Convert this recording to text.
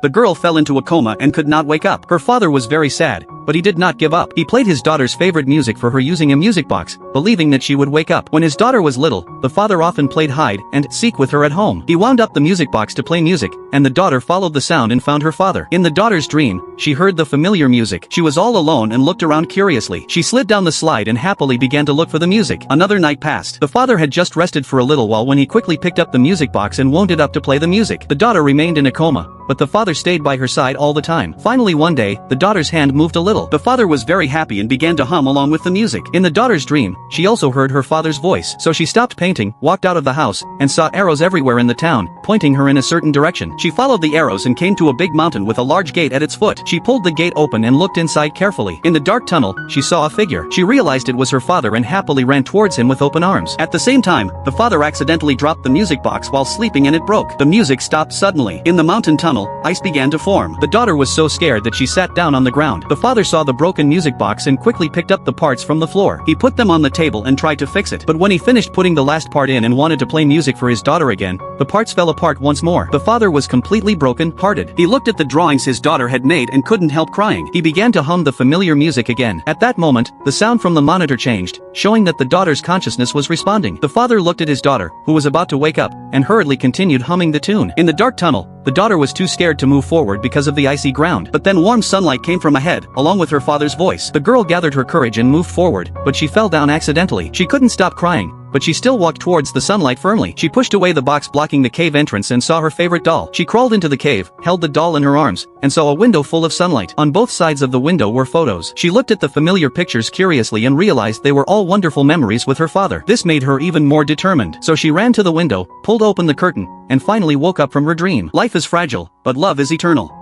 the girl fell into a coma and could not wake up. Her father was very sad, but he did not give up. He played his daughter's favorite music for her using a music box, believing that she would wake up. When his daughter was little, the father often played hide and seek with her at home. He wound up the music box to play music, and the daughter followed the sound and found her father. In the daughter's dream, she heard the familiar music. She was all alone and looked around curiously. She slid down the slide and happily began to look for the music. Another night passed. The father had just rested for a little while when he quickly picked up the music box and wound it up to play the music. The daughter remained in a coma, but the father stayed by her side all the time. Finally one day, the daughter's hand moved a little. The father was very happy and began to hum along with the music. In the daughter's dream, she also heard her father's voice. So she stopped painting, walked out of the house, and saw arrows everywhere in the town, pointing her in a certain direction. She followed the arrows and came to a big mountain with a large gate at its foot. She pulled the gate open and looked inside carefully. In the dark tunnel, she saw a figure. She realized it was her father and happily ran towards him with open arms. At the same time, the father accidentally dropped the music box while sleeping and it broke. The music stopped suddenly. In the mountain tunnel, ice began to form. The daughter was so scared that she sat down on the ground. The father saw the broken music box and quickly picked up the parts from the floor. He put them on the table and tried to fix it. But when he finished putting the last part in and wanted to play music for his daughter again, the parts fell apart once more. The father was completely broken-hearted. He looked at the drawings his daughter had made and couldn't help crying. He began to hum the familiar music again. At that moment, the sound from the monitor changed, showing that the daughter's consciousness was responding. The father looked at his daughter, who was about to wake up, and hurriedly continued humming the tune. In the dark tunnel, the daughter was too scared to move forward because of the icy ground. But then warm sunlight came from ahead, along with her father's voice. The girl gathered her courage and moved forward, but she fell down accidentally. She couldn't stop crying, but she still walked towards the sunlight firmly. She pushed away the box blocking the cave entrance and saw her favorite doll. She crawled into the cave, held the doll in her arms, and saw a window full of sunlight. On both sides of the window were photos. She looked at the familiar pictures curiously and realized they were all wonderful memories with her father. This made her even more determined. So she ran to the window, pulled open the curtain, and finally woke up from her dream. Life is fragile, but love is eternal.